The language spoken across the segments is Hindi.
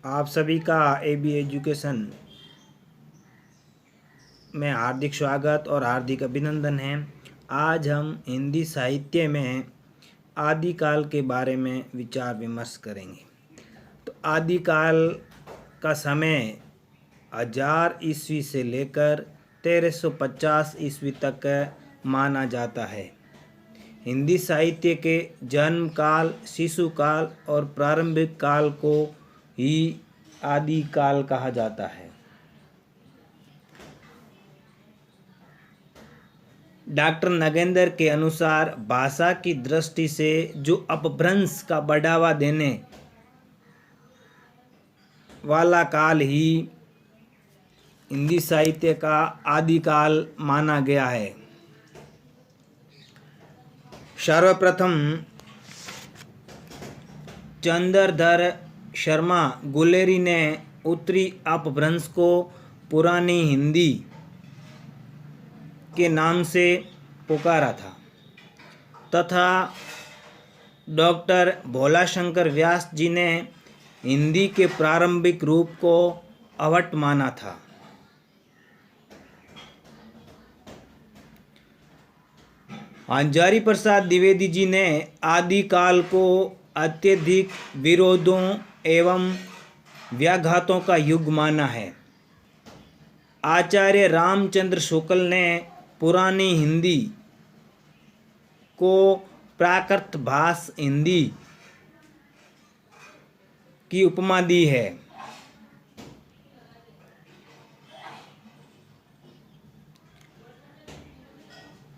आप सभी का AB एजुकेशन में हार्दिक स्वागत और हार्दिक अभिनंदन है। आज हम हिंदी साहित्य में आदिकाल के बारे में विचार विमर्श करेंगे। तो आदिकाल का समय 1000 ईस्वी से लेकर 1350 ईस्वी तक माना जाता है। हिंदी साहित्य के जन्म काल, शिशु काल और प्रारंभिक काल को ही आदिकाल कहा जाता है। डॉक्टर नगेंद्र के अनुसार भाषा की दृष्टि से जो अपभ्रंश का बढ़ावा देने वाला काल ही हिंदी साहित्य का आदिकाल माना गया है। सर्वप्रथम चंद्रधर शर्मा गुलेरी ने उत्तरी अपभ्रंश को पुरानी हिंदी के नाम से पुकारा था तथा डॉक्टर भोलाशंकर व्यास जी ने हिंदी के प्रारंभिक रूप को अवट माना था। हजारी प्रसाद द्विवेदी जी ने आदिकाल को अत्यधिक विरोधों एवं व्याघातों का युग माना है। आचार्य रामचंद्र शुक्ल ने पुरानी हिंदी को प्राकृत भाष हिंदी की उपमा दी है।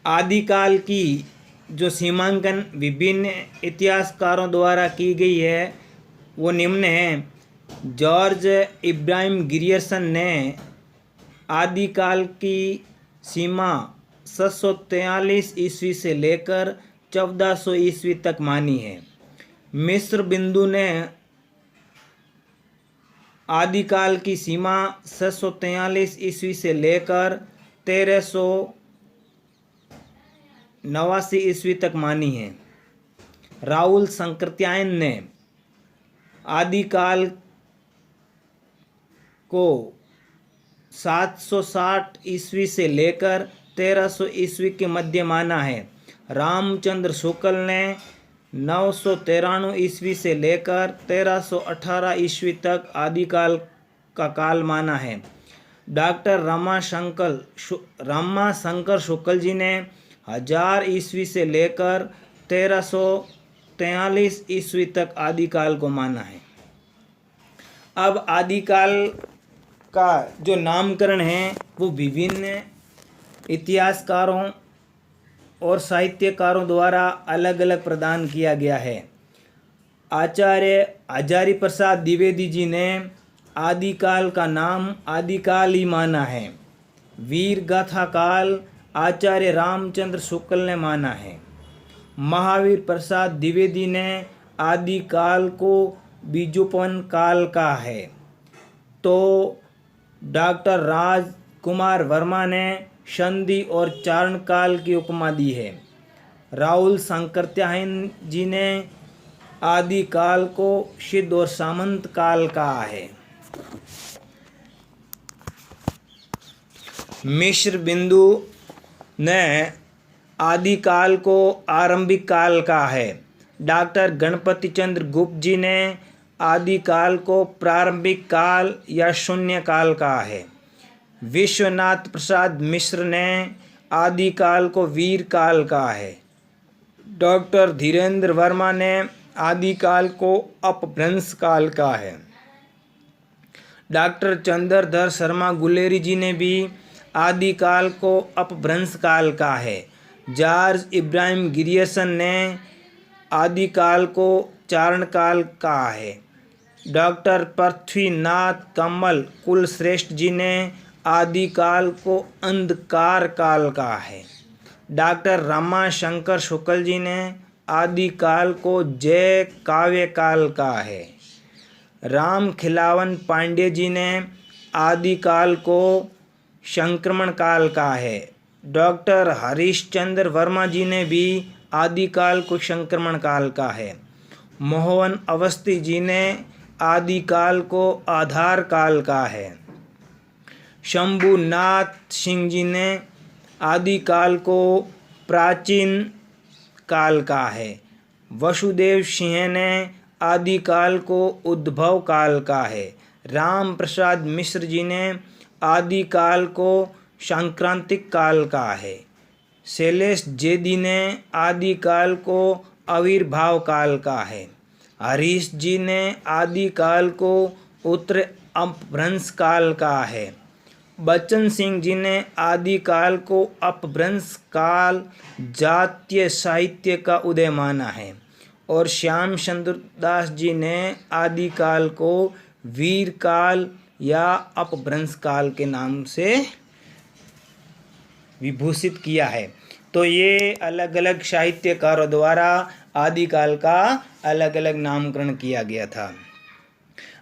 आदिकाल की जो सीमांकन विभिन्न इतिहासकारों द्वारा की गई है वो निम्न है। जॉर्ज इब्राहिम ग्रियर्सन ने आदिकाल की सीमा 743 ईस्वी से लेकर 1400 ईस्वी तक मानी है। मिस्र बिंदु ने आदिकाल की सीमा 743 ईस्वी से लेकर 1389 ईस्वी तक मानी है। राहुल संकृत्यायन ने आदिकाल को 760 ईस्वी से लेकर 1300 ईस्वी के मध्य माना है। रामचंद्र शुक्ल ने 993 ईस्वी से लेकर 1318 ईस्वी तक आदिकाल का काल माना है। डॉक्टर रमाशंकर शुक्ल जी ने 1000 ईस्वी से लेकर 1343 ईस्वी तक आदिकाल को माना है। अब आदिकाल का जो नामकरण है वो विभिन्न इतिहासकारों और साहित्यकारों द्वारा अलग अलग प्रदान किया गया है। आचार्य हजारी प्रसाद द्विवेदी जी ने आदिकाल का नाम आदिकाल ही माना है। वीर गाथा काल आचार्य रामचंद्र शुक्ल ने माना है। महावीर प्रसाद द्विवेदी ने आदिकाल को बीजोपन काल का है तो डॉक्टर राजकुमार वर्मा ने संधि और चारण काल की उपमा दी है। राहुल संकृत्यायन जी ने आदिकाल को सिद्ध और सामंत काल कहा है। मिस्र बिंदु ने आदिकाल को आरंभिक काल कहा है। डॉक्टर गणपति चंद्र गुप्त जी ने आदिकाल को प्रारंभिक काल या शून्य काल कहा है। विश्वनाथ प्रसाद मिश्र ने आदिकाल को वीर काल कहा है। डॉक्टर धीरेन्द्र वर्मा ने आदिकाल को अपभ्रंश काल कहा है। डॉक्टर चंद्रधर शर्मा गुलेरी जी ने भी आदिकाल को अपभ्रंश काल कहा है। जॉर्ज इब्राहिम ग्रियर्सन ने आदिकाल को चारण काल कहा है। डॉक्टर पृथ्वीनाथ कमल कुलश्रेष्ठ जी ने आदिकाल को अंधकार काल कहा है। डॉक्टर रमाशंकर शुक्ल जी ने आदिकाल को जय काव्य काल कहा है। राम खिलावन पांडे जी ने आदिकाल को संक्रमण काल कहा है। डॉक्टर हरीशचंद्र वर्मा जी ने भी आदिकाल को संक्रमण काल कहा है। मोहन अवस्थी जी ने आदिकाल को आधार काल कहा है। शंभुनाथ सिंह जी ने आदिकाल को प्राचीन काल कहा है। वसुदेव सिंह ने आदिकाल को उद्भव काल कहा है। राम प्रसाद मिश्र जी ने आदिकाल को सांक्रांतिक काल कहा है। शैलेश जेदी ने आदिकाल को आविर्भाव काल कहा है। हरीश जी ने आदिकाल को उत्तर अपभ्रंश काल कहा है। बच्चन सिंह जी ने आदिकाल को अपभ्रंश काल जातीय साहित्य का उदय माना है। और श्याम चंद्र दास जी ने आदिकाल को वीर काल या अपभ्रंश काल के नाम से विभूषित किया है। तो ये अलग अलग साहित्यकारों द्वारा आदिकाल का अलग अलग नामकरण किया गया था।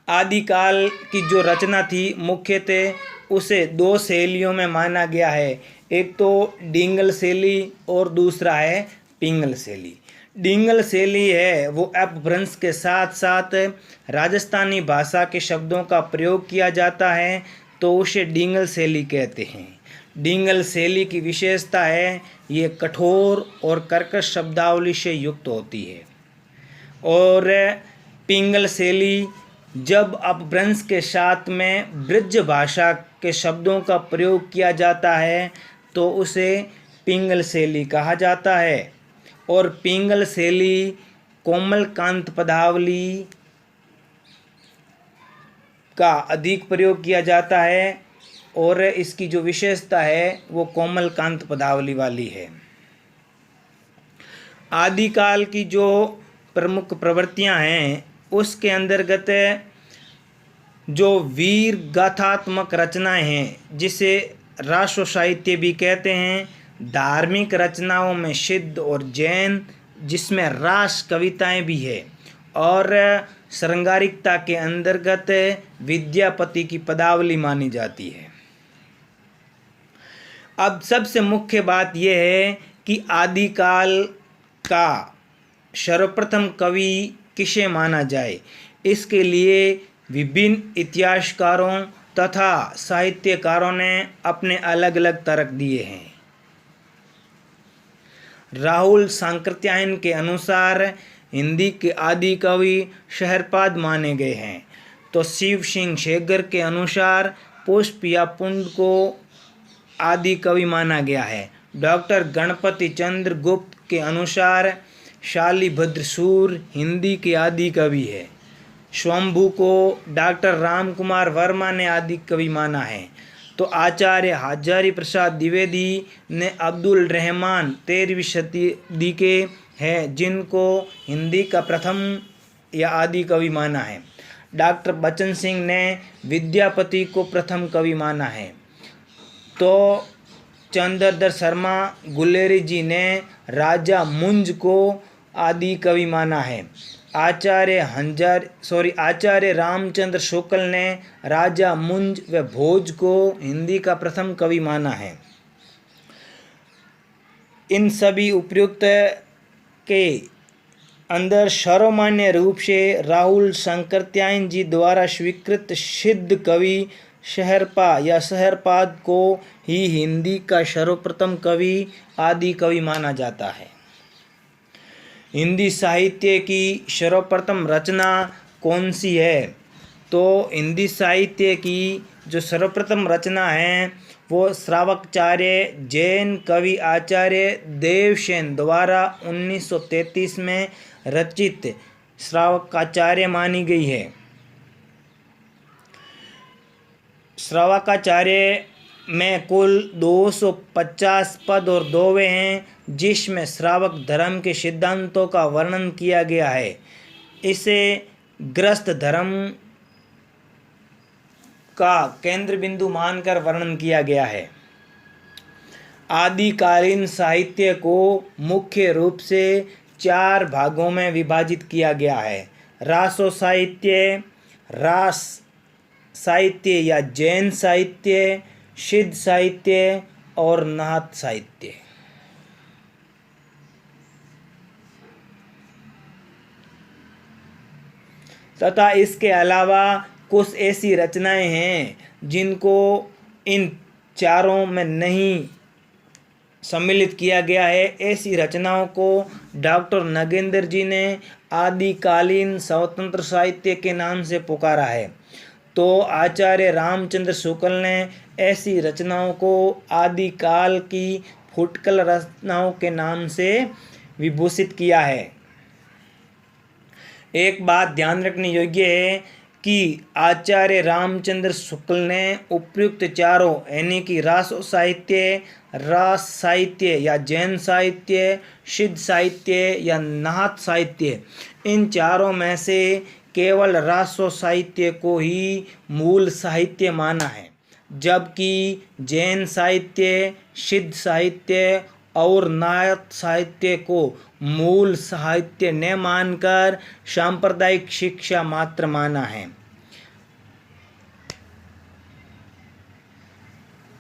आदिकाल की जो रचना थी मुख्यतः उसे दो शैलियों में माना गया है। एक तो डिंगल शैली और दूसरा है पिंगल शैली। डिंगल शैली है वो अपभ्रंश के साथ साथ राजस्थानी भाषा के शब्दों का प्रयोग किया जाता है, तो उसे डिंगल शैली कहते हैं। डिंगल शैली की विशेषता है ये कठोर और कर्कश शब्दावली से युक्त होती है। और पिंगल शैली जब अपभ्रंश के साथ में ब्रज भाषा के शब्दों का प्रयोग किया जाता है तो उसे पिंगल शैली कहा जाता है। और पिंगल शैली कोमलकांत पदावली का अधिक प्रयोग किया जाता है और इसकी जो विशेषता है वो कोमलकांत पदावली वाली है। आदिकाल की जो प्रमुख प्रवृत्तियां हैं उसके अंतर्गत जो वीर गाथात्मक रचनाएं हैं जिसे राष्ट्र साहित्य भी कहते हैं, धार्मिक रचनाओं में सिद्ध और जैन जिसमें रास कविताएं भी है, और श्रृंगारिकता के अंतर्गत विद्यापति की पदावली मानी जाती है। अब सबसे मुख्य बात यह है कि आदिकाल का सर्वप्रथम कवि किसे माना जाए। इसके लिए विभिन्न इतिहासकारों तथा साहित्यकारों ने अपने अलग अलग तर्क दिए हैं। राहुल सांकृत्यायन के अनुसार हिंदी के आदि कवि शहरपाद माने गए हैं, तो शिव सिंह शेगर के अनुसार पुष्प या पुंड को आदि कवि माना गया है। डॉक्टर गणपति चंद्र गुप्त के अनुसार शालिभद्र सूर हिंदी के आदि कवि है। स्वयंभू को डॉक्टर राम कुमार वर्मा ने आदि कवि माना है। तो आचार्य हजारी प्रसाद द्विवेदी ने अब्दुल रहमान 13वीं शताब्दी के हैं जिनको हिंदी का प्रथम या आदि कवि माना है। डॉक्टर बच्चन सिंह ने विद्यापति को प्रथम कवि माना है। तो चंद्रधर शर्मा गुलेरी जी ने राजा मुंज को आदि कवि माना है। आचार्य रामचंद्र शुक्ल ने राजा मुंज व भोज को हिंदी का प्रथम कवि माना है। इन सभी उपयुक्त के अंदर सर्वमान्य रूप से राहुल सांकृत्यायन जी द्वारा स्वीकृत सिद्ध कवि शहरपा या शहरपाद को ही हिंदी का सर्वप्रथम कवि आदि कवि माना जाता है। हिंदी साहित्य की सर्वप्रथम रचना कौन सी है? तो हिंदी साहित्य की जो सर्वप्रथम रचना है वो श्रावकाचार्य जैन कवि आचार्य देवसेन द्वारा 1933 में रचित श्रावकाचार्य मानी गई है। श्रावकाचार्य में कुल 250 पद और दोहे हैं जिसमें श्रावक धर्म के सिद्धांतों का वर्णन किया गया है। इसे गृहस्थ धर्म का केंद्र बिंदु मानकर वर्णन किया गया है। आदिकालीन साहित्य को मुख्य रूप से 4 भागों में विभाजित किया गया है। रासो साहित्य, रास साहित्य या जैन साहित्य, सिद्ध साहित्य और नाथ साहित्य। तथा इसके अलावा कुछ ऐसी रचनाएं हैं जिनको इन चारों में नहीं सम्मिलित किया गया है। ऐसी रचनाओं को डॉक्टर नगेंद्र जी ने आदिकालीन स्वतंत्र साहित्य के नाम से पुकारा है। तो आचार्य रामचंद्र शुक्ल ने ऐसी रचनाओं को आदिकाल की फुटकल रचनाओं के नाम से विभूषित किया है। एक बात ध्यान रखने योग्य है कि आचार्य रामचंद्र शुक्ल ने उपयुक्त चारों यानी कि रासो साहित्य, रास साहित्य या जैन साहित्य, सिद्ध साहित्य या नाथ साहित्य, इन चारों में से केवल रासो साहित्य को ही मूल साहित्य माना है, जबकि जैन साहित्य, सिद्ध साहित्य और नाथ साहित्य को मूल साहित्य न मानकर सांप्रदायिक शिक्षा मात्र माना है।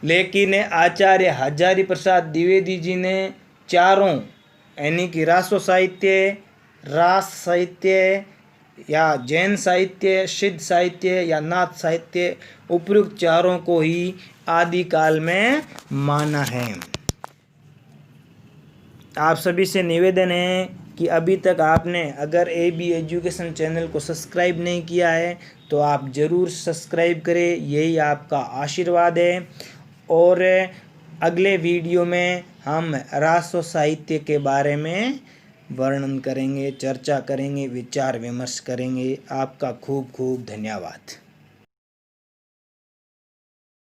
लेकिन आचार्य हजारी प्रसाद द्विवेदी जी ने चारों यानी कि रासो साहित्य, रास साहित्य या जैन साहित्य, सिद्ध साहित्य या नाथ साहित्य, उपयुक्त चारों को ही आदिकाल में माना है। आप सभी से निवेदन है कि अभी तक आपने अगर AB एजुकेशन चैनल को सब्सक्राइब नहीं किया है तो आप ज़रूर सब्सक्राइब करें, यही आपका आशीर्वाद है। और अगले वीडियो में हम रासो साहित्य के बारे में वर्णन करेंगे, चर्चा करेंगे, विचार विमर्श करेंगे। आपका खूब खूब धन्यवाद।